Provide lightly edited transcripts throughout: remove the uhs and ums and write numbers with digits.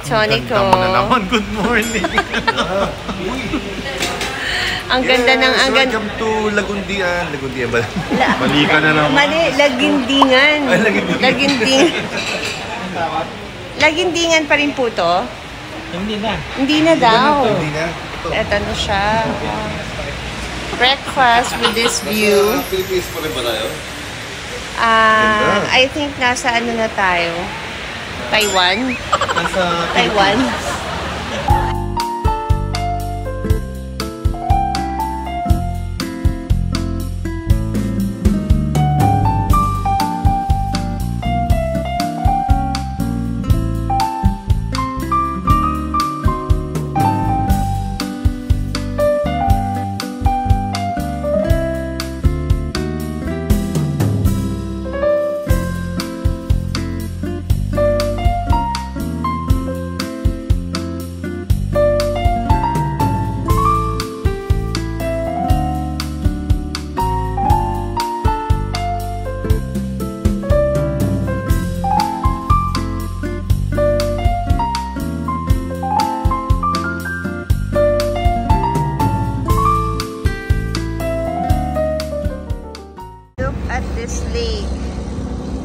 Tonico. Ganda mo na naman. Good morning. Ang ganda ng... Welcome to Lagundian. Lagundian ba? Mali ka na naman. Mali, Lagindingan. Ay, Lagindingan. Lagindingan pa rin po to? Hindi na. Hindi na daw. Hindi na. Ito na siya. Breakfast with this view. Philippines pa rin ba tayo? I think nasa ano na tayo? Taiwan? Nasa Taiwan?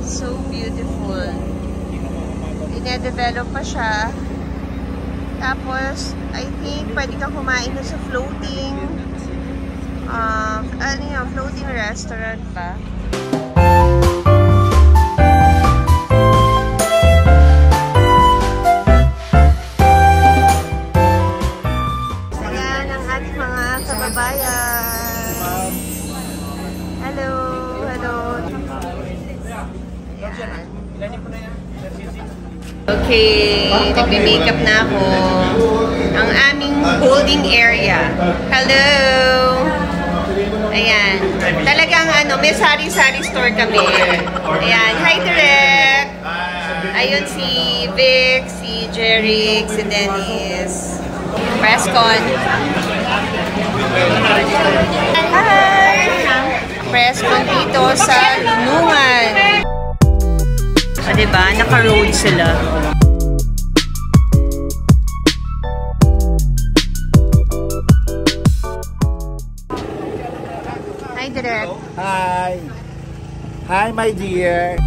So beautiful. Dinedevelop pa siya. Tapos, I think pwede kang kumain sa floating ano yung floating restaurant pa. Ayan ang ating mga kababayan. Hello, hello. Okay, nagme-makeup na ako. Ang aming holding area. Hello! Ayan. Talagang ano, may sari-sari store kami. Ayan. Hi, Direk! Ayun si Vic, si Jeric, si Dennis. Presscon. Hi! Presscon dito sa Lunungan. O, diba? Naka-road sila. Hi, Direk. Hi. Hi, my dear.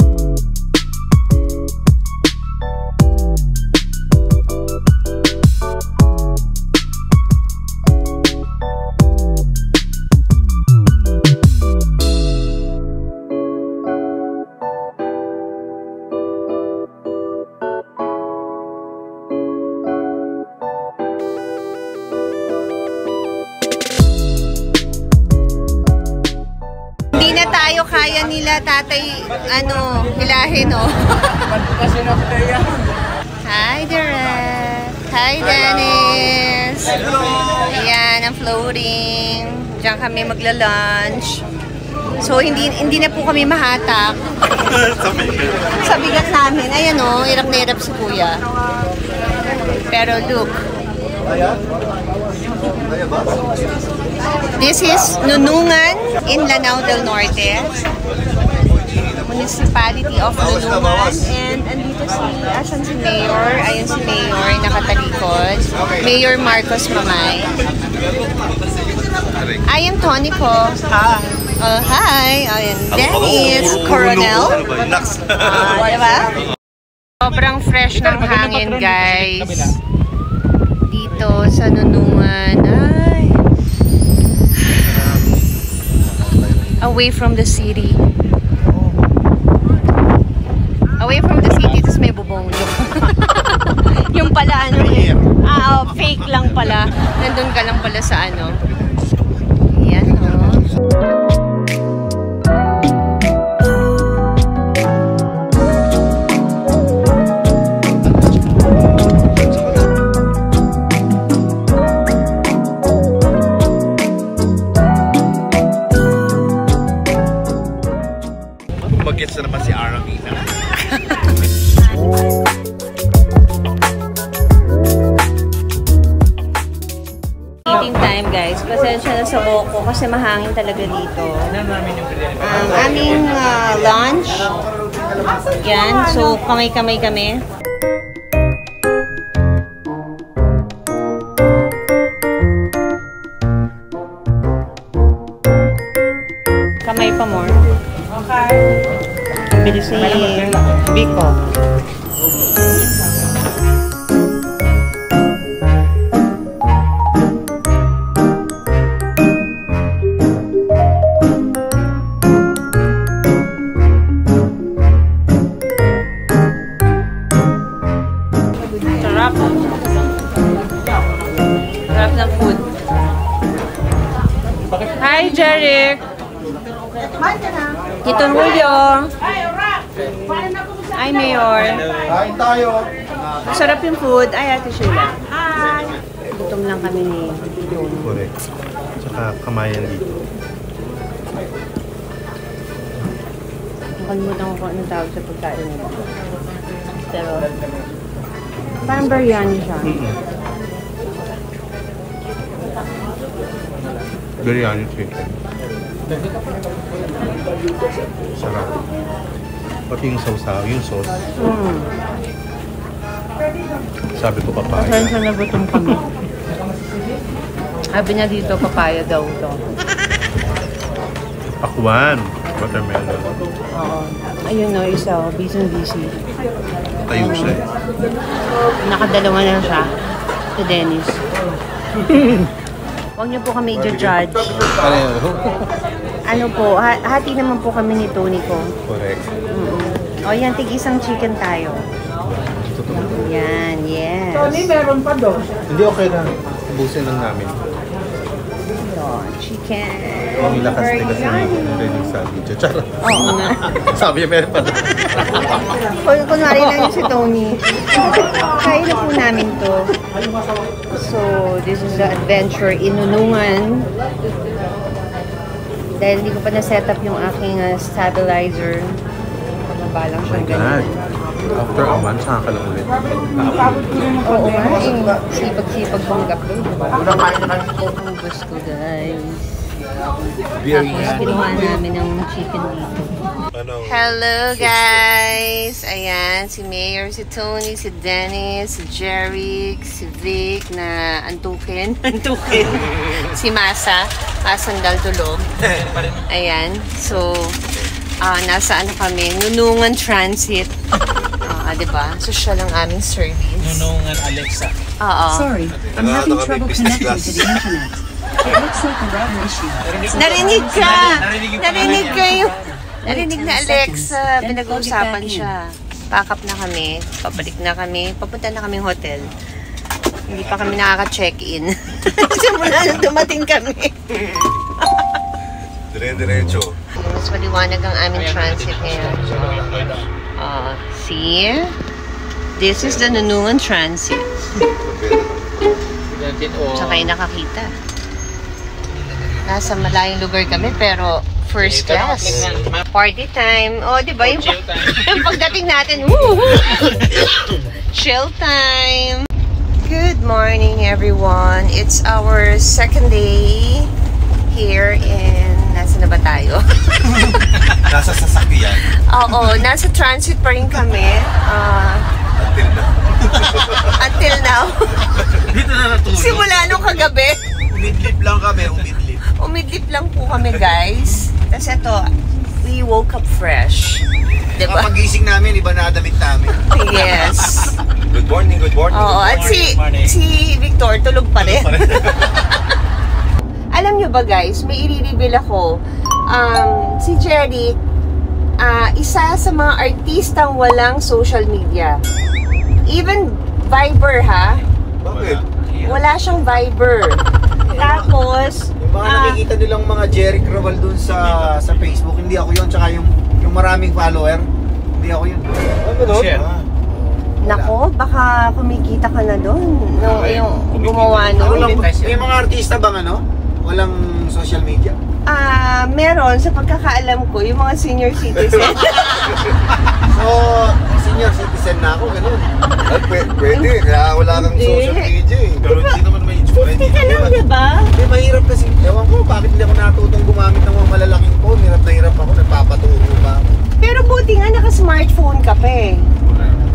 Hindi na tayo kaya nila tatay, ano, hilahin, no? Hi, Direk. Hi, Dennis. Ayan, ang floating. Diyan kami magla-lunch. So, hindi na po kami mahatak. Sa bigat namin. Ayan, no? Hirap na hirap si Kuya. Pero look. This is Nunungan in Lanao del Norte, Municipality of Nunungan. And andito asan si Mayor? Ayun si Mayor, nakatalikod. Mayor Marcos Mamay. I am Tonico. Hi. Ayun, Dennis Coronel. Diba? Sobrang fresh ng hangin, guys. Dito sa Nunungan. Ay. Away from the city. Away from the city, tapos may bubong. Yung pala, ano, fake lang pala. Nandun ka lang pala sa ano. Yan, no? Mag-gets na naman si Aramina. Eating time, guys. Pasensya na sa Boko kasi mahangin talaga dito. Aming lunch. Yan. So, kamay-kamay kami. pa more? Bilis ni Biko. Sarap. Sarap ng food. Hi, Jeric! Tito Julio! Hi, Mayor! Kain tayo. Masarap yung food. Ay, Ate Sheila. Hi! Gutom lang kami ni Tony. Correct. Tsaka kamayan dito. Nakalimutan ko kung anong tawag sa pagkain nila. Pero, parang biryani siya. Biryani chicken. Sarap. Pati yung sausaw, yung sauce. Sabi ko papaya. Pasensya na gutom kami. Sabi niya dito, papaya daw ito. Pakwan. Watermelon. Oo. Ayun no, isa. Busy. Tayo siya eh. Nakadalawa na siya. Si Dennis. Huwag niyo po kami i-judge. Pareho. Ano po, hati naman po kami ni Tony ko. Correct. O yan, tig-isang chicken tayo. Yan, yes. Tony, meron pa doon. Hindi okay na. Ubusin lang namin. Yun, chicken. Ang lakas na kasi yung sa video. Charot. Oo nga. Sabi niya meron pa. Kunwari lang yun si Tony. Kaya na po namin to. So, this is the adventure in Nunungan. Dahil hindi ko pa na-set up yung aking stabilizer. Pababa lang siyang ganyan. After a month, saka ka lang ulit. Oo nga eh. Sipag-sipag panggap doon. Ang gusto guys. Tapos kinuha namin ng chicken dito. Hello guys! Ayan, si Mayor, si Tony, si Dennis, si Jeric, si Vic na antukin. Si Masa, Masandal Tulog. Ayan, so nasa ano kami, Nunungan Transit. Diba? Social ang aming service. Nunungan Alexa. Oo. Sorry, I'm having trouble connecting to the internet. It looks like a router issue. Narinig ka! Narinig ka yung... Narinig na Alexa, pinag-uusapan siya. Pack up na kami, pabalik na kami, papunta na kaming hotel. Hindi pa kami nakaka-check-in. Simula nung dumating kami. Dire-diretso. Mas maliwanag ang aming transit ngayon. See? This is the Nunungan Transit. Tsaka yung nakakita. Nasa malayong lugar kami pero first class. Party time. Oh, di ba? Yung pagdating natin, woo! Chill time. Good morning, everyone. It's our second day here in... Nasaan na ba tayo? Nasa sasakyan. Oo, nasa transit pa rin kami. Until now. Until now. Dito na natulog. Simula nung kagabi. Umidlip lang kami, umidlip. Umidlip lang po kami, guys. Tapos ito, we woke up fresh. Diba? Pagising namin, iba na damit namin. Yes. Good morning, good morning. Oo, at si Victor tulog pa rin. Alam nyo ba guys, may i-reveal ako. Si Jerry, isa sa mga artistang walang social media. Even Viber ha. Bakit? Wala siyang Viber. Tapos, Yung mga nakikita nilang mga Jeric Raval dun sa Facebook, hindi ako yun. Tsaka yung maraming follower, hindi ako yun. Ano doon? nako, baka kumikita ka na doon. No, yung gumawa nun. May mga artista bang walang social media? Meron sa pagkakaalam ko, yung mga senior citizen. So, senior citizen na ako, ganun. Pwede, kaya wala kang social media eh. Pero hindi naman may influence. Hindi ka lang, diba? Hindi, mahirap kasi. Ewan ko, bakit hindi ako natutong gumamit ng mga malalaking phone? Hirap na hirap ako, nagpapaturo pa ako. Pero buti nga naka-smartphone ka pa eh.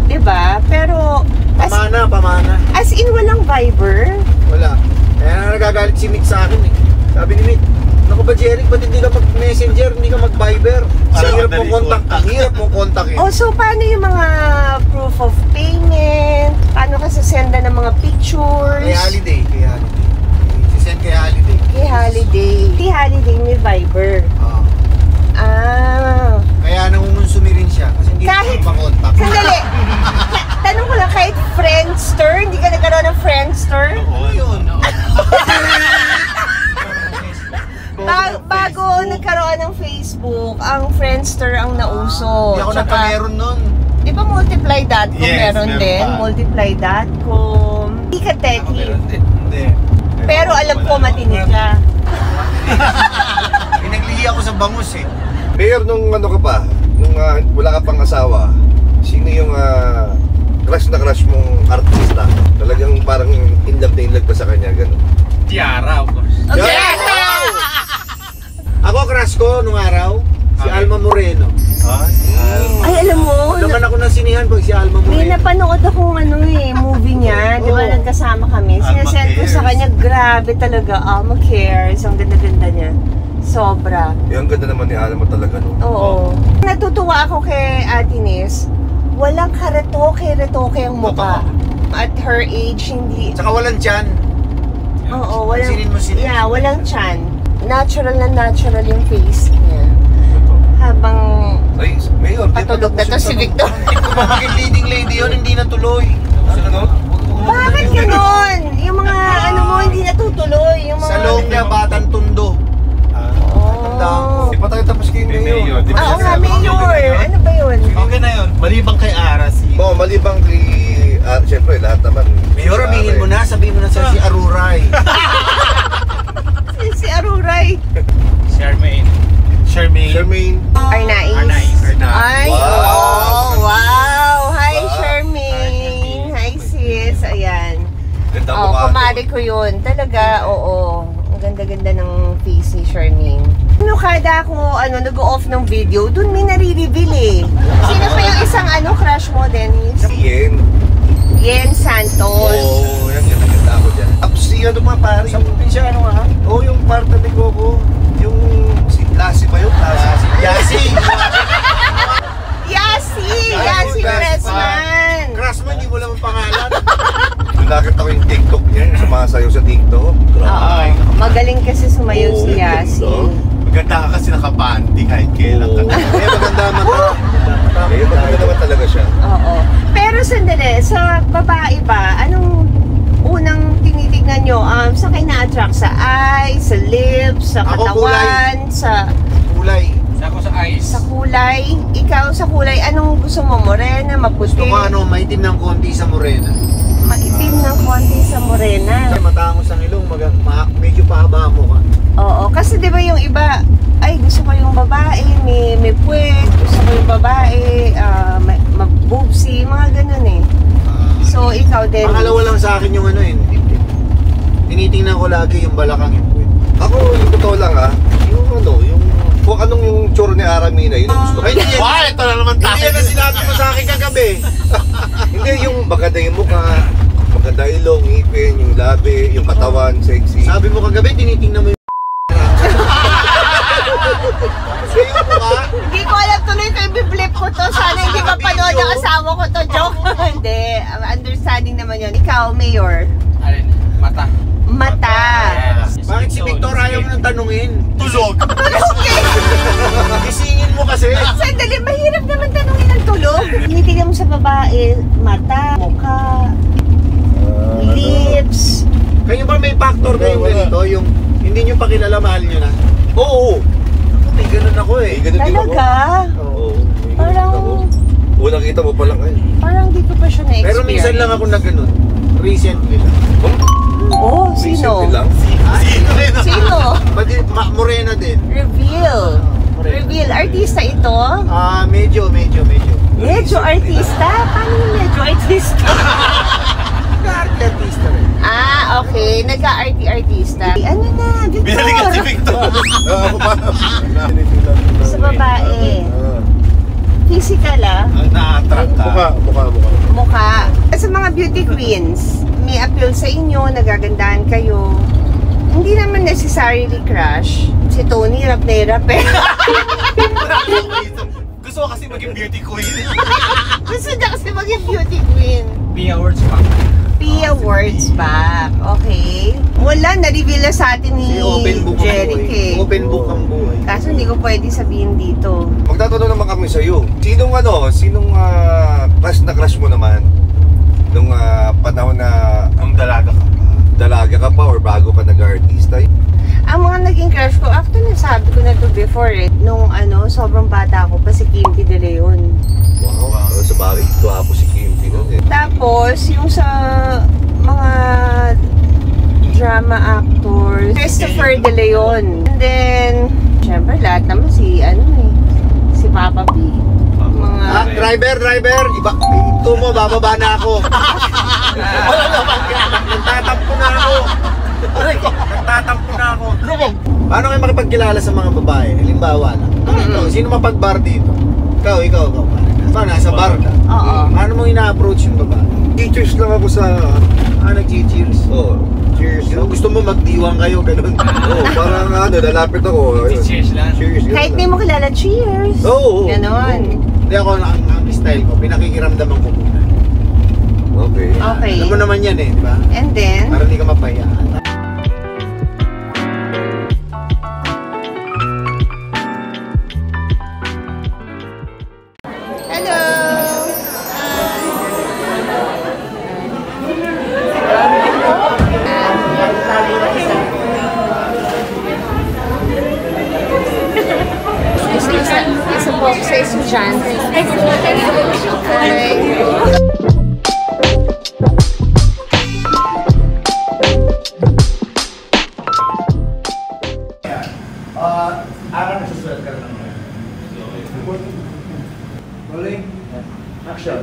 Diba? Pero, Pamana. as in walang Viber. Wala. Kaya nagagalit si Mick sa akin eh. Sabi ni Nick, naku ba Jeric, ba't hindi ka mag-messenger, hindi ka mag-Viber? Ang hirap mong contact, ang hirap mong contact eh. Oh, so paano yung mga proof of payment? Paano ka sasenda ng mga pictures? Kay Holiday. Si-send kay Holiday. Kay Holiday. Si Holiday may Viber. Oo. Ah. Kaya nangungonsumi rin siya kasi hindi Kahit- ka makontak. Sandali. Tanong ko lang, kahit Friendster, hindi ka nagkaroon ng Friendster? Oo, yun. Bago nagkaroon ng Facebook, ang Friendster ang nauso. Hindi ako Tsaka, nagka-meron nun. di ba multiply.com Yes, meron meron din? pa. Multiply.com. Hindi ka techie. Hindi. Pero alam ko matinig ka. Pinaglihi ako sa bangus eh. Mayor, nung ano ka pa, nung wala ka pang asawa, sino yung crush na crush mong artista? Talagang parang in love na in love ka sa kanya, gano'n. Tiara, of course. Okay. Ako, crush ko nung araw, si Okay. Alma Moreno. Ay, alam mo, Naman ako ng sinihan pag si Alma may Moreno. napanood akong movie niya. Di ba Oo. nagkasama kami? Sinasend ko sa kanya, grabe talaga. Alma cares. Ang ganda-ganda niya. Sobra. Yung ganda naman ni Alma talaga, no? Oo. Natutuwa ako kay Ate Ines. Walang karetoke-retoke ang mukha. At her age, hindi... Tsaka walang tiyan. Oo, walang... Sinin mo, sinin. Yeah, walang chan. Natural na natural yung face niya. Habang Ay, Mayor, di ba patulog na to si Victor. Bakit leading lady yun, hindi natuloy. Bakit ganon? Yung mga ano mo, hindi natutuloy. Yung mga... Sa loob niya, Batang Tundo. Tandaan ko. Di pa tayo tapos kay Mayor. Oo nga, Mayor. Ano ba yun? Okay na yun. Malibang kay Ara si... Oo, malibang kay... Siyempre, lahat naman. Mayor, aminin mo na, sabihin mo na sa si Aruray. Si Aruray. Charmaine. Charmaine. Arnaiz. Arnaiz. Ay, Wow. oh, wow. Hi, Wow. Charmaine. Hi, sis. Ayan. Ganda Oh, mukha. kumari ko yun. Talaga, oo. Ang ganda-ganda ng face ni Charmaine. Kada ako, nag-off ng video, dun may nare-reveal eh. Sino pa yung isang crush mo, Dennis? Si Yen. Yen Santos. Oo, yan, ganda ako dyan. Tapos si ano mga pare, Sa probinsya, ano nga? Oo, yung parta ni Coco. Yung si Lassie ba yun? Lassie. Yasi! Yasi Pressman. Crush mo, hindi mo lang ang pangalan. Yung nakita ko yung TikTok niya, yung sumasayaw sa TikTok. Oo. Magaling kasi sumayaw Oo, si Yasi. ganda. Maganda ka kasi nakapanty kahit kailan ka. Kaya maganda mata. Eh, maganda naman talaga siya. Oo. Pero sandali, sa babae ba, anong unang tinitignan nyo? Saan kayo na-attract? Sa eyes, sa lips, sa Ako, katawan, sa Kulay. Ako sa ice. sa kulay? Ikaw sa kulay, anong gusto mo? Morena, maputi? Gusto ko maitim ng konti sa morena. Maitim ng konti sa morena. Kasi matangos ang ilong, medyo pahaba mo ka. Oo, kasi di ba yung iba, ay gusto ko yung babae, may puwet, gusto ko yung babae, mabubsi, mga ganun eh. So, ikaw din. Pangalawa lang sa akin yung tinitingnan ko lagi yung balakang yung puwet. Ako, yung totoo lang yung kung anong yung tsura ni Aramina, yun ang gusto ko. Ay, hindi yan. Why? Ito na naman Hindi tayo. yan ang sinabi mo sa akin kagabi. Hindi, yung maganda yung mukha, maganda ilong, ngipin, yung labi, yung katawan, sexy. Sabi mo kagabi, tinitingnan mo yung sa'yo mo ka? Hindi ko alam tuloy ko i-blip ko to. Sana hindi mapanood ang asawa ko to. Joke. Hindi. Understanding naman yun. Ikaw, Mayor. Alin? Mata. Mata. Bakit si Victor ayaw mo nang tanungin? Tulog. Gisingin mo kasi. Sandali, mahirap naman tanungin ang tulog. Tinitignan mo sa babae, mata, mukha, lips. Kayo ba may factor kayong Wala. ganito? Yung hindi nyo pa kilala, mahal nyo na? Oo. May ganun ako Eh, eh. ganun din ako. Talaga? Oo. may ganun Parang, ako. Unang kita mo pa lang eh. parang di ko pa siya na-experience. Pero minsan lang ako na ganun. Recently lang. Oh, sino? Recently lang. Sino rin? Sino? Morena din. Reveal. Reveal. Artista ito? Medyo. Medyo artista? Paano yung medyo artista? Artista rin. Okay. Nagka-artista. Ano na, Victor? Binalikan si Victor. Ako pa. Sa babae. Physical Na-attract ka. Mukha. Mukha. Sa mga beauty queens, may appeal sa inyo, nagagandahan kayo. Hindi naman necessarily crush. Si Tony, hirap na hirap eh. Gusto ko kasi maging beauty queen. Gusto niya kasi maging beauty queen. Pia words pa. Pia words back. Okay. Wala, na-reveal na sa atin ni Open book ang Jeric buhay. eh. Open book ang buhay. Kaso hindi ko pwede sabihin dito. Magtatanong naman kami sa'yo. Sinong crush mo naman? Nung panahon na Ang dalaga ka. dalaga ka pa or bago ka nag-artista? Ang mga naging crush ko, after nasabi ko na to before eh, nung sobrang bata ko pa si Kimpi De Leon. Wow. Sa bagay, ito ako si Kim Pinon eh. Tapos, yung sa mga drama actors, Christopher De Leon. And then, syempre lahat naman si Papa B. Mga Driver! Ito mo, bababa na ako. Wala naman yan. Nagtatampo na ako. Paano kayo makipagkilala sa mga babae? Halimbawa lang. Sino mapag-bar dito? Ikaw. Paano, nasa bar ka? Oo. Paano mo ina-approach yung babae? Teachers lang ako sa... Nag-cheers. Oh, cheers. Gusto mo magdiwang kayo, ganun. Oh, parang lalapit ako. Cheers lang. Cheers. ganun kahit lang. di mo kilala, cheers! Oo. Ganon. Hindi ako, ang style ko, pinakikiramdaman ko muna. Okay. Okay. Alam mo naman yan eh, di ba? And then, Para hindi ka mapayaan. hello! Isa po ako sa estudyante. Hi! Akan nasusulat ka lang. Rolling. Action.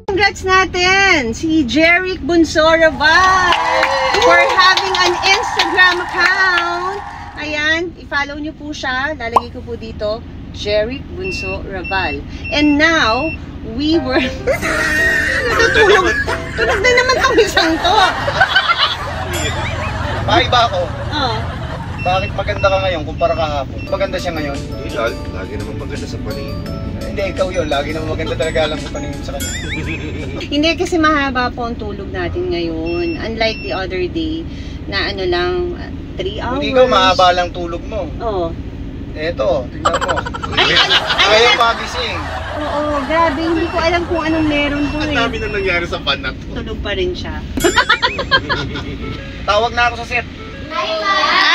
Congrats natin si Jeric Bunso Raval for having an Instagram account. Ayan, i-follow nyo po siya. Lalagay ko po dito, Jeric Bunso Raval. And now, we were... Natutulog. Tulog na naman tong isang to. Maiba ako. Oh. Bakit maganda ka ngayon kumpara kahapon? Maganda siya ngayon? Lagi naman maganda sa paningin. Hindi, ikaw yun. Lagi naman maganda talaga alam ko paningin sa kanya. Hindi kasi mahaba po ang tulog natin ngayon. Unlike the other day na lang, 3 hours. Hindi ikaw, mahaba lang tulog mo. Oo. Eto, tingnan mo. Ay, Ayaw magising. Oo, grabe. Hindi ko alam kung anong meron po Ang eh. dami na nangyari sa van na to. Tulog pa rin siya. Tawag na ako sa set. Hi!